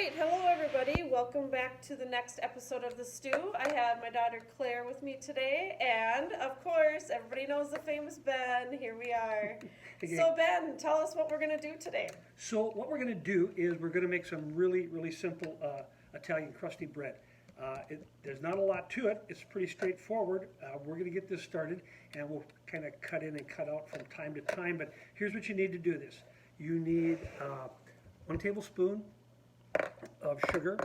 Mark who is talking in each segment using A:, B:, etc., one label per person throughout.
A: right, hello everybody. Welcome back to the next episode of The Stew. I have my daughter Claire with me today, and of course, everybody knows the famous Ben. Here we are. So Ben, tell us what we're going to do today.
B: So what we're going to do is we're going to make some really simple Italian crusty bread. There's not a lot to it. It's pretty straightforward. We're going to get this started, and we'll kind of cut in and cut out from time to time. But here's what you need to do this. You need 1 tablespoon of sugar,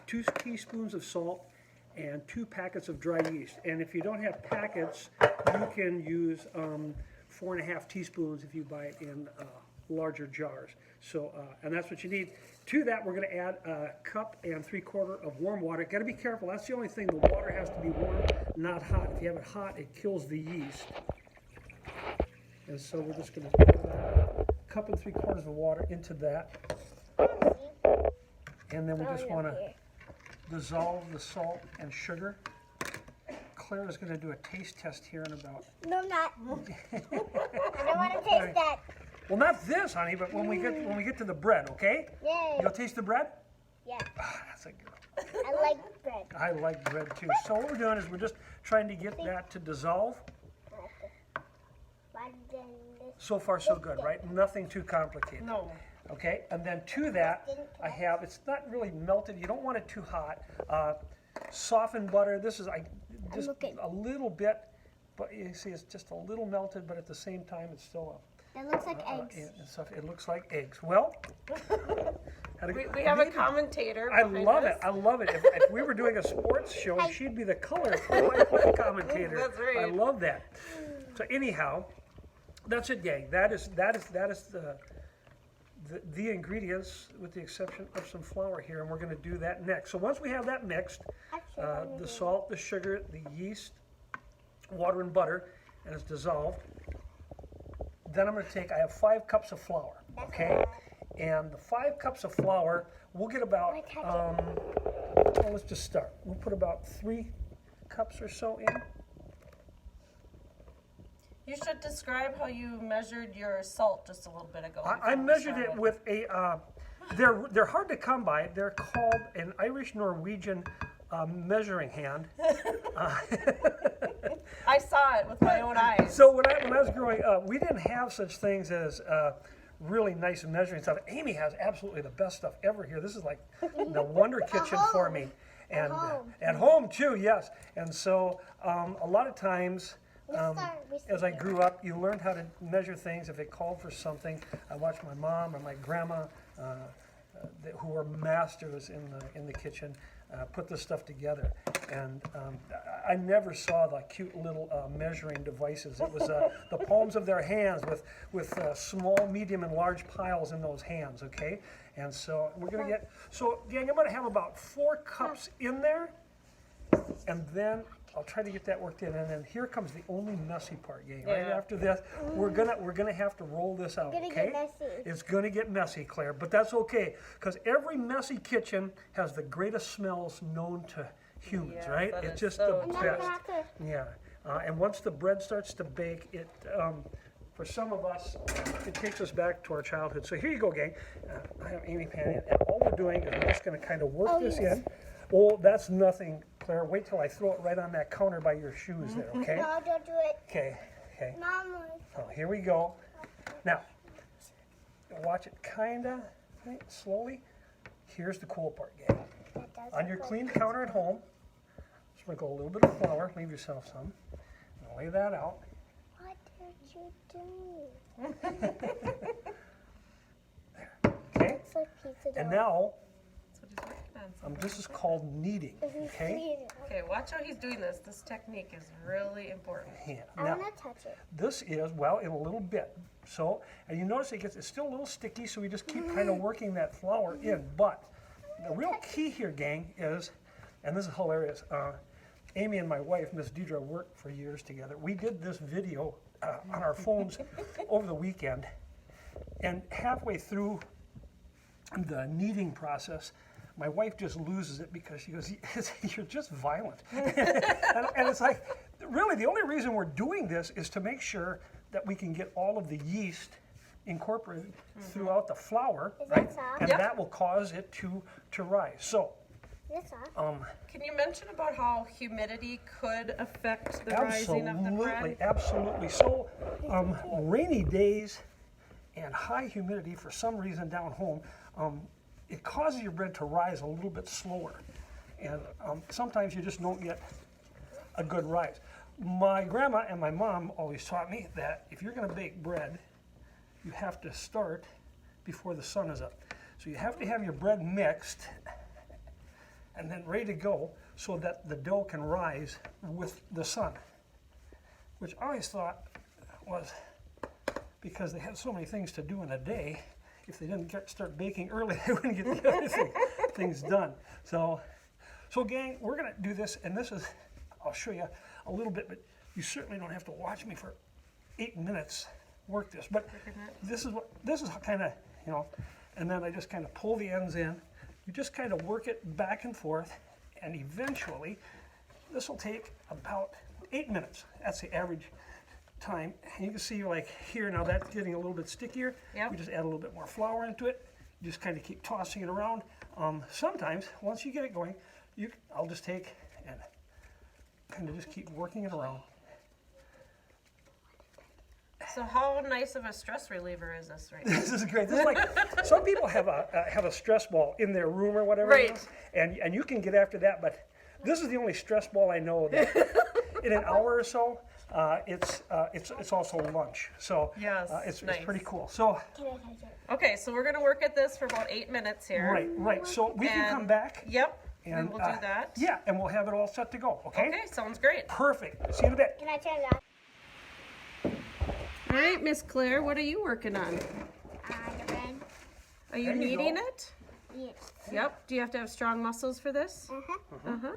B: 2 teaspoons of salt, and 2 packets of dry yeast. And if you don't have packets, you can use 4.5 teaspoons if you buy it in larger jars. So, and that's what you need. To that, we're going to add 1 3/4 cups of warm water. Got to be careful. That's the only thing. The water has to be warm, not hot. If you have it hot, it kills the yeast. And so we're just going to put 1 3/4 cups of water into that. And then we just want to dissolve the salt and sugar. Claire is going to do a taste test here in about...
C: No, I'm not. I don't want to taste that.
B: Well, not this, honey, but when we get to the bread, okay?
C: Yay.
B: You'll taste the bread?
C: Yeah.
B: That's a girl.
C: I like bread.
B: I like bread too. So what we're doing is we're just trying to get that to dissolve. So far, so good, right? Nothing too complicated.
A: No.
B: Okay, and then to that, I have, it's not really melted. You don't want it too hot. Softened butter. This is just a little bit, but you see it's just a little melted, but at the same time it's still
C: It looks like eggs.
B: It looks like eggs. Well,
A: We have a commentator.
B: I love it. I love it. If we were doing a sports show, she'd be the color commentator.
A: That's right.
B: I love that. So anyhow, that's it, gang. That is the ingredients, with the exception of some flour here, and we're going to do that next. So once we have that mixed, the salt, the sugar, the yeast, water, and butter, and it's dissolved, then I'm going to take, I have 5 cups of flour, okay? And the 5 cups of flour, we'll get about, well, let's just start. We'll put about 3 cups or so in.
A: You should describe how you measured your salt just a little bit ago.
B: I measured it with a, they're hard to come by. They're called an Irish-Norwegian measuring hand.
A: I saw it with my own eyes.
B: So when I was growing up, we didn't have such things as really nice measuring stuff. Amy has absolutely the best stuff ever here. This is like the wonder kitchen for me. And at home too, yes. And so a lot of times, as I grew up, you learned how to measure things. If it called for something, I watched my mom or my grandma, who were masters in the kitchen, put this stuff together. And I never saw the cute little measuring devices. It was the palms of their hands with small, medium, and large piles in those hands. Okay, and so we're gonna get. So, gang, I'm gonna have about 4 cups in there, and then I'll try to get that worked in, and then here comes the only messy part, gang. Right after this, we're gonna have to roll this out. Okay? It's gonna get messy, Claire, but that's okay, because every messy kitchen has the greatest smells known to humans, right? It's just the best. Yeah, and once the bread starts to bake, it for some of us, it takes us back to our childhood. So here you go, gang. I have Amy pan in, and all we're doing is we're just gonna kind of work this in. Oh, that's nothing, Claire. Wait till I throw it right on that counter by your shoes there, okay?
C: No, don't do it.
B: Okay.
C: Mom.
B: Oh, here we go. Now, watch it kinda, right, slowly. Here's the cool part, gang. On your clean counter at home, sprinkle a little bit of flour. Leave yourself some. And lay that out.
C: What did you do?
B: There. Okay?
C: It's like pizza dough.
B: And now,
A: That's what he's working on.
B: this is called kneading, okay?
A: Okay, watch how he's doing this. This technique is really important.
B: Yeah.
C: I
B: Now,
C: want to touch it.
B: this is, well, in a little bit. So, and you notice it's still a little sticky, so we just keep kind of working that flour in. But the real key here, gang, is, and this is hilarious, Amy and my wife, Miss Deidre, worked for years together. We did this video on our phones over the weekend, and halfway through the kneading process, my wife just loses it because she goes, "You're just violent." and it's like, really, the only reason we're doing this is to make sure that we can get all of the yeast incorporated throughout the flour,
C: Is that
B: right?
C: soft?
B: And
A: Yep.
B: that will cause it to rise. So,
C: Is it soft?
A: Can you mention about how humidity could affect the rising of the
B: absolutely,
A: bread?
B: absolutely. So, rainy days and high humidity, for some reason down home, it causes your bread to rise a little bit slower. And sometimes you just don't get a good rise. My grandma and my mom always taught me that if you're going to bake bread, you have to start before the sun is up. So you have to have your bread mixed and then ready to go so that the dough can rise with the sun, which I always thought was because they had so many things to do in a day. If they didn't start baking early, they wouldn't get the other things done. So gang, we're gonna do this, and this is, I'll show you a little bit, but you certainly don't have to watch me for 8 minutes work this. But this is how kind of, you know, and then I just kind of pull the ends in. You just kind of work it back and forth, and eventually, this will take about 8 minutes. That's the average time. And you can see like here, now that's getting a little bit stickier.
A: Yep.
B: We just add a little bit more flour into it. You just kind of keep tossing it around. Sometimes, once you get it going, I'll just take and kind of just keep working it around.
A: So how nice of a stress reliever is this right now?
B: This is great. This is like, some people have a stress ball in their room or whatever.
A: Right.
B: It is, and you can get after that, but this is the only stress ball I know that in an hour or so, it's also lunch. So
A: Yes,
B: it's
A: nice.
B: pretty cool. So
C: Can I touch it?
A: Okay, so we're gonna work at this for about 8 minutes here.
B: right. So we can
A: And-
B: come back.
A: Yep,
B: And
A: we will do that.
B: Yeah, and we'll have it all set to go. Okay.
A: Okay, sounds great.
B: Perfect. See you in a bit.
C: Can I turn it on?
A: All right, Miss Claire, what are you working on?
C: The bread.
A: Are you
B: There you
A: kneading
B: go.
A: it?
C: Yes.
A: Yep. Do you have to have strong muscles for this?
C: Uh-huh.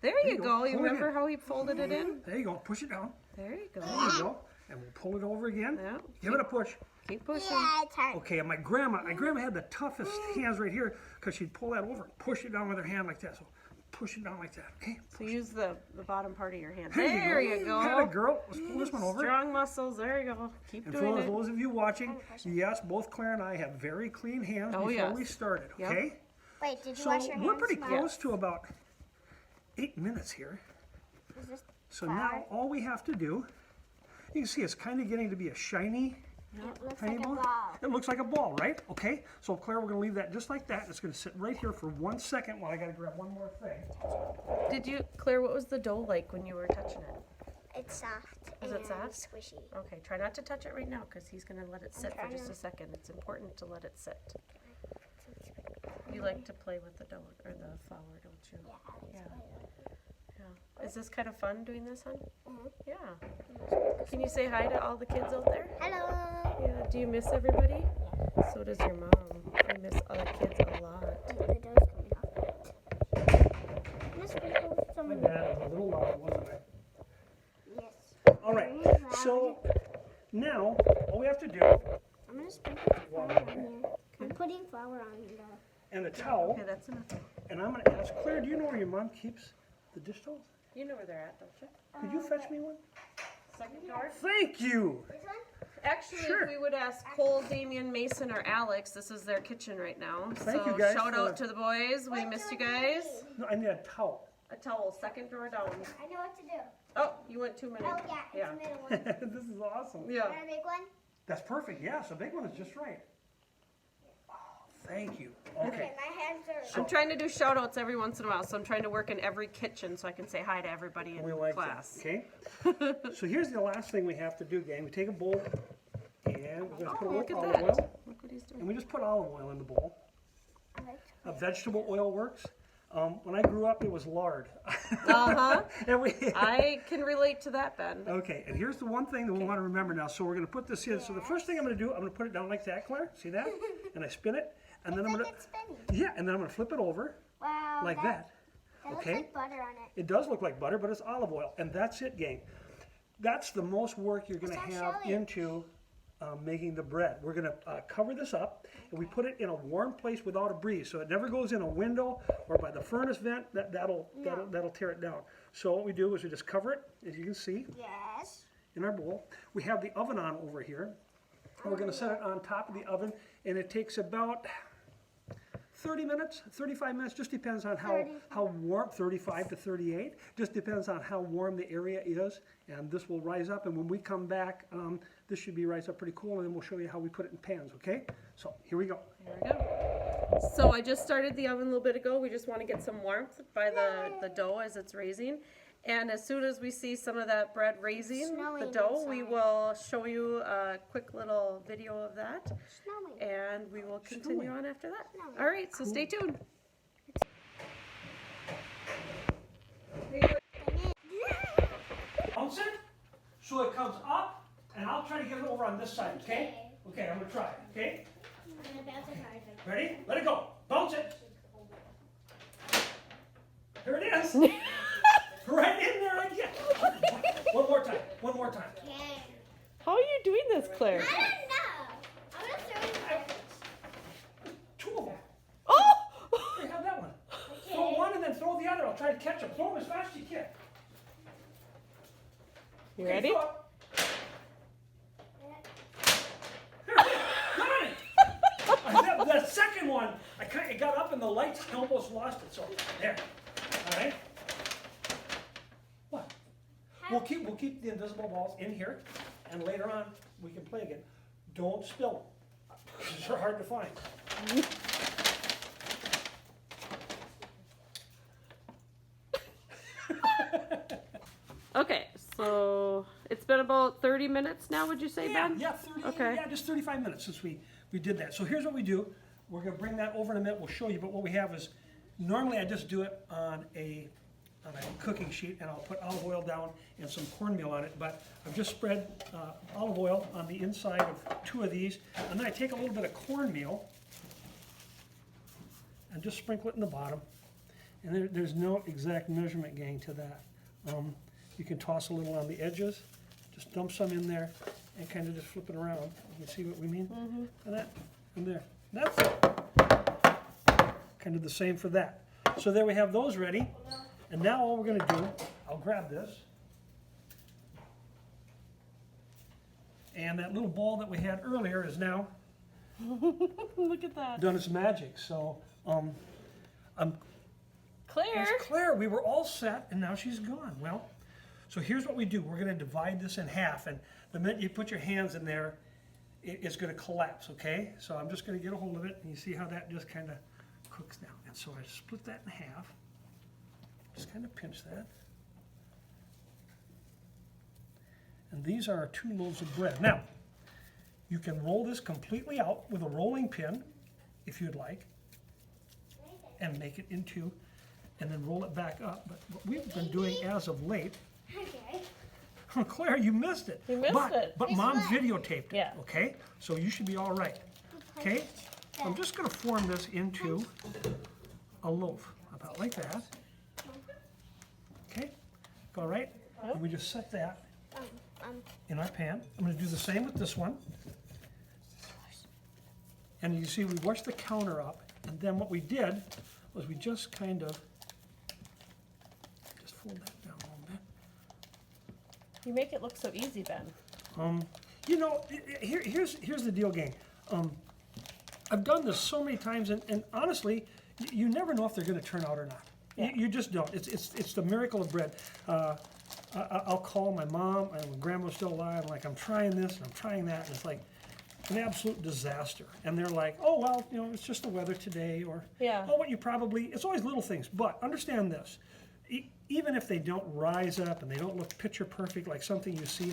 A: There you
B: you
A: go.
B: go.
A: You
B: Pull it
A: remember
B: in.
A: how he folded it in?
B: There you go. Push it down.
A: There you go.
B: There you go. And we'll pull it over again.
A: Yeah.
B: Give it a push.
A: Keep pushing.
C: Yeah, it's hard.
B: Okay, and my grandma had the toughest hands right here because she'd pull that over, push it down with her hand like that. So push it down like that. Okay.
A: So use the bottom part of your hand.
B: There
A: There
B: you
A: you
B: go. Atta
A: go.
B: girl. Let's pull this one over.
A: Strong muscles. There you go. Keep
B: And
A: doing
B: for
A: it.
B: those of you watching, yes, both Claire and I have very clean hands
A: Oh,
B: before
A: yes.
B: we started.
A: Yep.
B: Okay.
C: Wait, did you
B: So
C: wash your hands?
B: we're pretty
C: Mom?
B: close to about 8 minutes here.
C: Is this
B: So
C: flour?
B: now all we have to do, you can see it's kind of getting to be a shiny.
C: It looks
B: Tiny
C: like a
B: ball?
C: ball.
B: It looks like a ball, right? Okay, so Claire, we're gonna leave that just like that. It's gonna sit right here for 1 second while I gotta grab one more thing.
A: Did you, Claire, what was the dough like when you were touching it?
C: It's soft.
A: Is it
C: and
A: soft?
C: Squishy.
A: Okay, try not to touch it right now because he's going to let it sit for
C: trying
A: just
C: to.
A: a second. It's important to let it sit. You like to play with the dough or the flour, don't you? Yeah. Yeah. Is this kind of fun doing this, hon? Yeah. Can you say hi to all the kids out there?
C: Hello.
A: Yeah. Do you miss everybody? So does your mom. I miss other kids a lot.
C: The dough's coming off. I'm gonna sprinkle some.
B: My dad was a little loud, wasn't I?
C: Yes.
B: All right, so now all we have to do,
C: I'm gonna sprinkle flour on here. I'm putting flour on the.
B: and a towel,
A: Okay, that's enough.
B: and I'm gonna ask Claire, do you know where your mom keeps the dish towels?
A: You know where they're at, don't you?
B: Could you fetch me one?
A: Second door.
B: Thank you.
C: This one?
A: Actually,
B: Sure.
A: if we would ask Cole, Damien, Mason, or Alex, this is their kitchen right now.
B: Thank
A: so
B: you guys
A: shout
B: for-
A: out to the boys. We missed you guys.
B: No, I need a towel.
A: A towel, second drawer down.
C: I know what to do.
A: Oh, you went too many.
C: Oh yeah, it's the middle one.
B: This is awesome.
A: Yeah.
C: Want a big one?
B: That's perfect. Yes, a big one is just right. Oh, thank you.
C: Okay,
B: Okay.
C: my hands are.
A: I'm trying to do shout outs every once in a while, so I'm trying to work in every kitchen so I can say hi to everybody in
B: We like
A: class.
B: that. Okay. So here's the last thing we have to do, gang. We take a bowl and we're going to put a
A: Oh, look
B: little
A: at
B: olive
A: that.
B: oil,
A: Look what he's
B: and
A: doing.
B: we just put olive oil in the bowl.
C: I like
B: Vegetable oil works. When I grew up, it was lard.
A: Uh-huh.
B: And we,
A: I can relate to that, Ben.
B: okay, and here's the one thing that we want to remember now. So we're going to put this in. So the first thing I'm going to do, I'm going to put it down like that, Claire. See that? And I spin it, and then I'm going to,
C: it's spinning.
B: yeah, and then I'm going to flip it over
C: Wow.
B: like that.
C: That
B: Okay.
C: looks like butter on it.
B: It does look like butter, but it's olive oil, and that's it, gang. That's the most work you're going to
C: It's
B: have
C: not showing.
B: into making the bread. We're going to cover this up, and we put it in a warm place without a breeze, so it never goes in a window or by the furnace vent. That'll tear it down. So what we do is we just cover it, as you can see,
C: Yes.
B: in our bowl. We have the oven on over here, We're going to set it on top of the oven, and it takes about 30 minutes, 35 minutes, just depends on how warm, 35 to 38, just depends on how warm the area is, and this will rise up, and when we come back, this should be rise up pretty cool, and then we'll show you how we put it in pans, okay? So, here we go.
A: Here we go. So I just started the oven a little bit ago. We just want to get some warmth by the dough as it's raising. And as soon as we see some of that bread raising, the dough, we will show you a quick little video of that. And we will continue on after that. All right, so stay tuned.
B: Bounce it so it comes up, and I'll try to get it over on this side, okay? Okay, I'm going to try it, okay? Ready? Let it go. Bounce it. Here it is. Right in there again. One more time. One more time.
A: How are you doing this, Claire?
C: I don't know. I'm gonna throw it.
B: Two of them.
A: Oh!
B: Here, have that one. Throw one and then throw the other. I'll try to catch them. Throw them as fast as you can.
A: You ready?
B: Throw it. There it is. Got it. The second one, I kind of got up and the lights, I almost lost it. So there. All right. What? We'll keep the invisible balls in here, and later on we can play again. Don't spill them, because they're hard to find.
A: Okay, so it's been about 30 minutes now, would you say, Ben?
B: Yeah, 30,
A: Okay.
B: yeah, just 35 minutes since we did that. So here's what we do. We're going to bring that over in a minute. We'll show you, but what we have is, normally I just do it on a cooking sheet, and I'll put olive oil down and some cornmeal on it, but I've just spread olive oil on the inside of two of these, and then I take a little bit of cornmeal and just sprinkle it in the bottom. And there's no exact measurement, gang, to that. You can toss a little on the edges, just dump some in there, and kind of just flip it around. You see what we mean? And that, and there. That's it. Kind of the same for that. So there we have those ready. And now all we're going to do, I'll grab this. And that little ball that we had earlier is now
A: Look at that.
B: done its magic. So,
A: Claire.
B: there's Claire. We were all set, and now she's gone. Well, so here's what we do. We're going to divide this in half, and the minute you put your hands in there, it's going to collapse, okay? So I'm just going to get a hold of it, and you see how that just kind of cooks down. And so I split that in half. Just kind of pinch that. And these are our 2 loaves of bread. Now, you can roll this completely out with a rolling pin, if you'd like, and make it into, and then roll it back up. But what we've been doing as of late, oh, Claire, you missed it.
A: You missed it.
B: But Mom videotaped it,
A: Yeah.
B: okay? So you should be all right, okay? I'm just going to form this into a loaf, about like that. Okay, all right? And we just set that in our pan. I'm going to do the same with this one. And you see we washed the counter up, and then what we did was we just kind of just fold that down a little bit.
A: You make it look so easy, Ben.
B: You know, here's the deal, gang. I've done this so many times, and honestly, you never know if they're going to turn out or not.
A: Yeah.
B: You just don't. It's the miracle of bread. I'll call my mom, and when Grandma's still alive, I'm like, I'm trying this and I'm trying that, and it's like an absolute disaster. And they're like, oh, well, you know, it's just the weather today, or,
A: Yeah.
B: oh, what you probably, it's always little things. But understand this, even if they don't rise up and they don't look picture perfect like something you see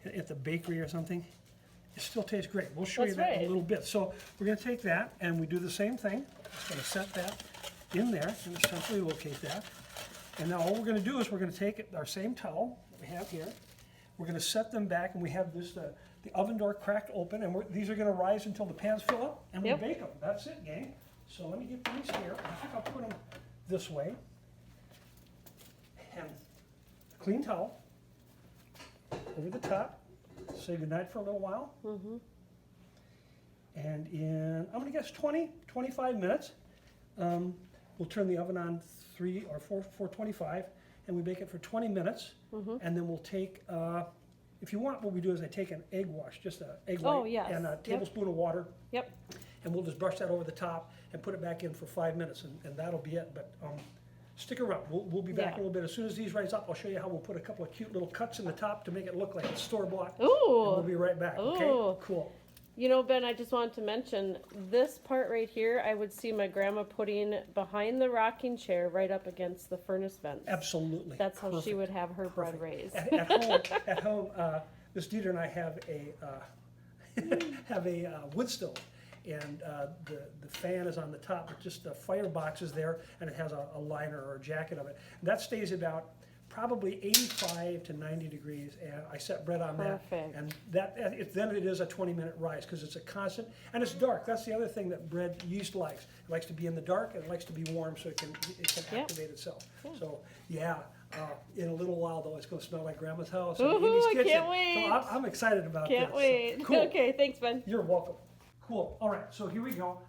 B: at the bakery or something, it still tastes great. We'll show you
A: That's
B: that in
A: right.
B: a little bit. So we're going to take that, and we do the same thing. Just going to set that in there and essentially locate that. And now all we're going to do is we're going to take our same towel that we have here. We're going to set them back, and we have this the oven door cracked open, and these are going to rise until the pans fill up, and we
A: Yep.
B: bake them. That's it, gang. So let me get these here. I think I'll put them this way. And a clean towel over the top. Say goodnight for a little while. And in, I'm going to guess 20, 25 minutes, we'll turn the oven on 425, and we bake it for 20 minutes. And then we'll take, if you want, what we do is I take an egg wash, just an egg white,
A: Oh, yes.
B: and a
A: Yep.
B: tablespoon of water,
A: Yep.
B: and we'll just brush that over the top and put it back in for 5 minutes, and that'll be it. But stick around. We'll be back
A: Yeah.
B: a little bit. As soon as these rise up, I'll show you how we'll put a couple of cute little cuts in the top to make it look like it's store-bought. And we'll
A: Ooh.
B: be right back, okay?
A: Ooh.
B: Cool.
A: You know, Ben, I just wanted to mention this part right here. I would see my grandma putting behind the rocking chair, right up against the furnace vents.
B: Absolutely.
A: That's how she
B: Perfect.
A: would have her bread
B: Perfect.
A: raised.
B: At home, Miss Dieter and I have a wood stove, and the fan is on the top, but just the fire box is there, and it has a liner or a jacket of it. And that stays about probably 85 to 90 degrees, and I set bread on that.
A: Perfect.
B: And then it is a 20-minute rise, because it's a constant, and it's dark. That's the other thing that bread yeast likes. It likes to be in the dark, and it likes to be warm, so it can
A: Yep.
B: activate itself.
A: Yeah.
B: So, yeah. In a little while, though, it's going to smell like Grandma's house and
A: Woohoo,
B: Amy's
A: I
B: kitchen.
A: can't wait.
B: So I'm excited about
A: Can't
B: this.
A: wait.
B: So, cool.
A: Okay, thanks, Ben.
B: You're welcome. Cool. All right, so here we go.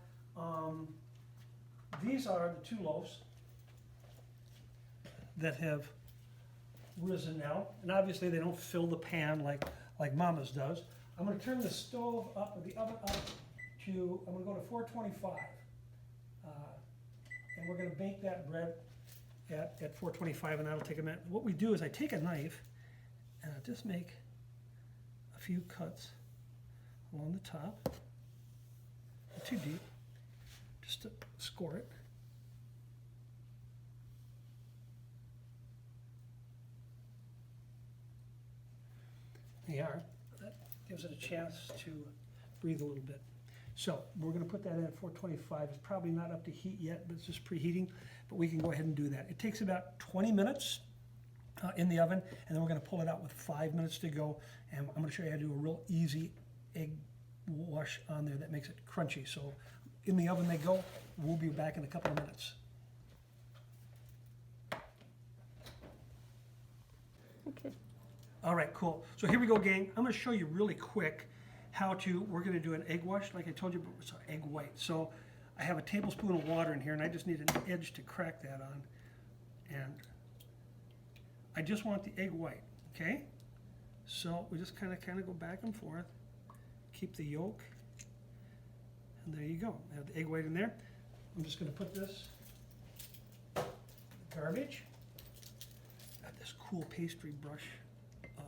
B: These are the 2 loaves that have risen now, and obviously they don't fill the pan like Mama's does. I'm going to turn the stove up, or the oven up to, I'm going to go to 425, and we're going to bake that bread at 425, and that'll take a minute. What we do is I take a knife and I just make a few cuts along the top, not too deep, just to score it. They are. That gives it a chance to breathe a little bit. So we're going to put that in at 425. It's probably not up to heat yet, but it's just preheating. But we can go ahead and do that. It takes about 20 minutes in the oven, and then we're going to pull it out with 5 minutes to go. And I'm going to show you how to do a real easy egg wash on there that makes it crunchy. So in the oven they go. We'll be back in a couple of minutes.
A: Okay.
B: All right, cool. So here we go, gang. I'm going to show you really quick we're going to do an egg wash, like I told you, but it's egg white. So I have a tablespoon of water in here, and I just need an edge to crack that on. And I just want the egg white, okay? So we just kind of go back and forth, keep the yolk, and there you go. I have the egg white in there. I'm just going to put this in the garbage. Got this cool pastry brush of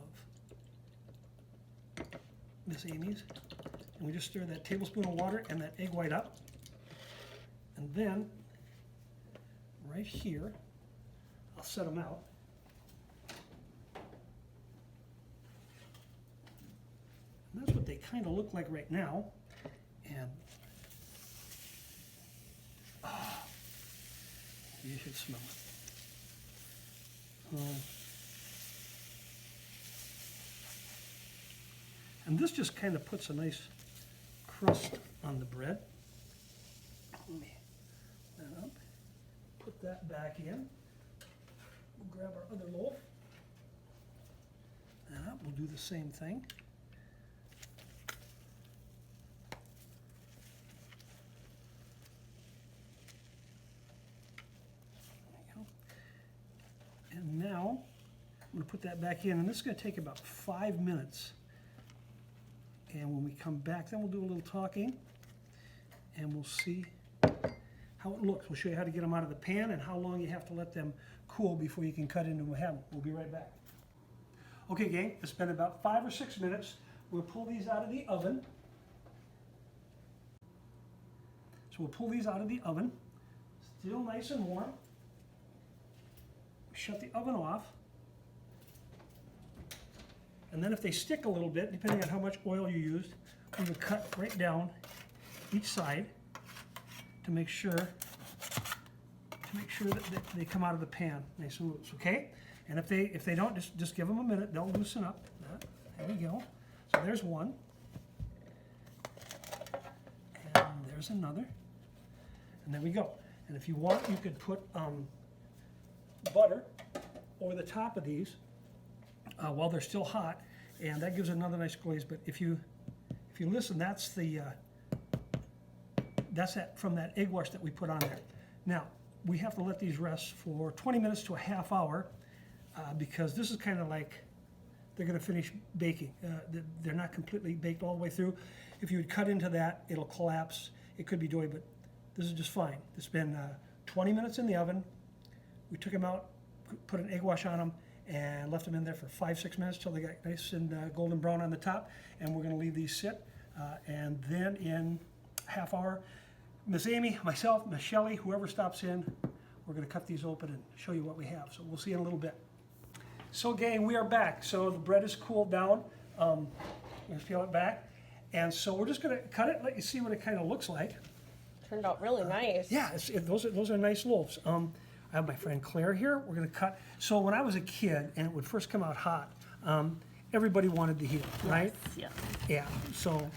B: Miss Amy's, and we just stir that tablespoon of water and that egg white up, and then right here I'll set them out. And that's what they kind of look like right now, and you should smell it. And this just kind of puts a nice crust on the bread. Let me that up. Put that back in. We'll grab our other loaf. That up. We'll do the same thing. There you go. And now I'm going to put that back in, and this is going to take about 5 minutes. And when we come back, then we'll do a little talking, and we'll see how it looks. We'll show you how to get them out of the pan and how long you have to let them cool before you can cut into them. We'll be right back. Okay, gang, it's been about 5 or 6 minutes. We'll pull these out of the oven. So we'll pull these out of the oven, still nice and warm. Shut the oven off. And then if they stick a little bit, depending on how much oil you used, we would cut right down each side to make sure that they come out of the pan nice and loose, okay? And if they don't, just give them a minute. They'll loosen up. There we go. So there's one. And there's another. And there we go. And if you want, you could put butter over the top of these while they're still hot, and that gives it another nice glaze. But if you listen, that's from that egg wash that we put on there. Now we have to let these rest for 20 minutes to a half hour because this is kind of like they're going to finish baking. They're not completely baked all the way through. If you would cut into that, it'll collapse. It could be doughy, but this is just fine. It's been 20 minutes in the oven. We took them out, put an egg wash on them, and left them in there for 5-6 minutes till they got nice and golden brown on the top. And we're going to leave these sit. And then in half hour, Miss Amy, myself, Miss Shelley, whoever stops in, we're going to cut these open and show you what we have. So we'll see you in a little bit. So gang, we are back. So the bread is cooled down. You can peel it back. And so we're just going to cut it, let you see what it kind of looks like.
A: Turned out really nice.
B: Yeah, those are nice loaves. I have my friend Claire here. We're going to cut. So when I was a kid and it would first come out hot, everybody wanted to heat it, right?
A: Yes.
B: Yeah. So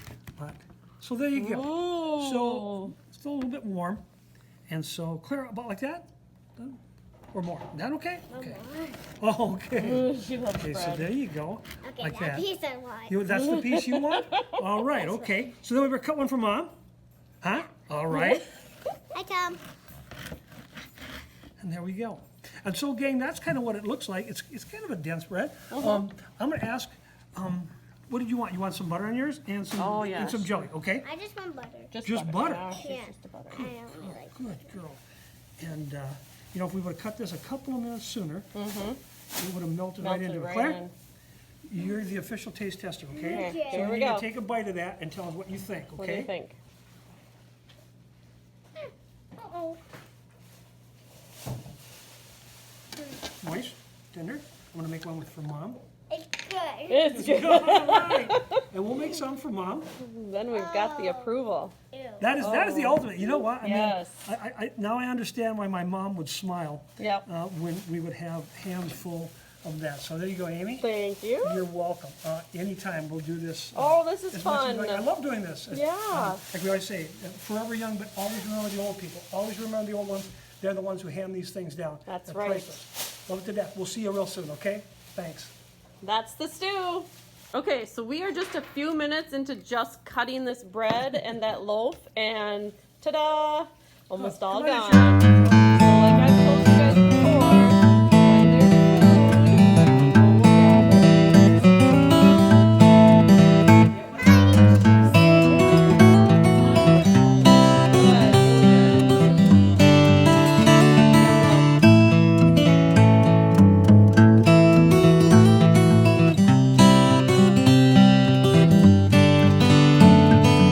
B: there you go.
A: Ooh.
B: So it's still a little bit warm. And so Claire, about like that? Or more? Is that okay? Okay. Oh, okay.
A: She loves
B: Okay, so
A: bread.
B: there you go.
C: Okay,
B: like
C: that
B: that.
C: piece I want.
B: That's the piece you want? All right, okay. So then we're going to cut one for Mom. Huh? All right.
C: Hi, Tom.
B: And there we go. And so, gang, that's kind of what it looks like. It's kind of a dense bread. I'm going to ask, what did you want? You want some butter on yours and some and some jelly, okay?
C: I just want butter.
B: Just butter?
A: Yeah, she's
C: Yeah.
A: just a butter.
C: I don't really like
B: Good girl. And, if we would have cut this a couple of minutes sooner, it would have melted right into it. Claire, you're the official taste tester, okay?
C: Okay.
B: So
A: Here
B: you
A: we
B: need
A: go.
B: to take a bite of that and tell us what you think, okay?
A: What do you think?
C: Uh-oh.
B: Moist, tender. I'm going to make one for Mom.
C: It's good.
A: It's good.
B: All right. And we'll make some for Mom.
A: Then we've got the approval.
C: Ew.
B: That is the ultimate. You know what? I
A: Yes.
B: mean, I now I understand why my mom would smile
A: Yep.
B: when we would have hands full of that. So there you go, Amy.
A: Thank you.
B: You're welcome. Anytime we'll do this.
A: Oh, this is
B: as much as
A: fun.
B: I love doing this.
A: Yeah.
B: Like we always say, forever young, but always remember the old people. Always remember the old ones. They're the ones who hand these things down.
A: That's
B: They're
A: right.
B: priceless. Love it to death. We'll see you real soon, okay? Thanks.
A: That's the stew. Okay, so we are just a few minutes into just cutting this bread and that loaf, and ta-da! Almost all
B: Come on,
A: gone.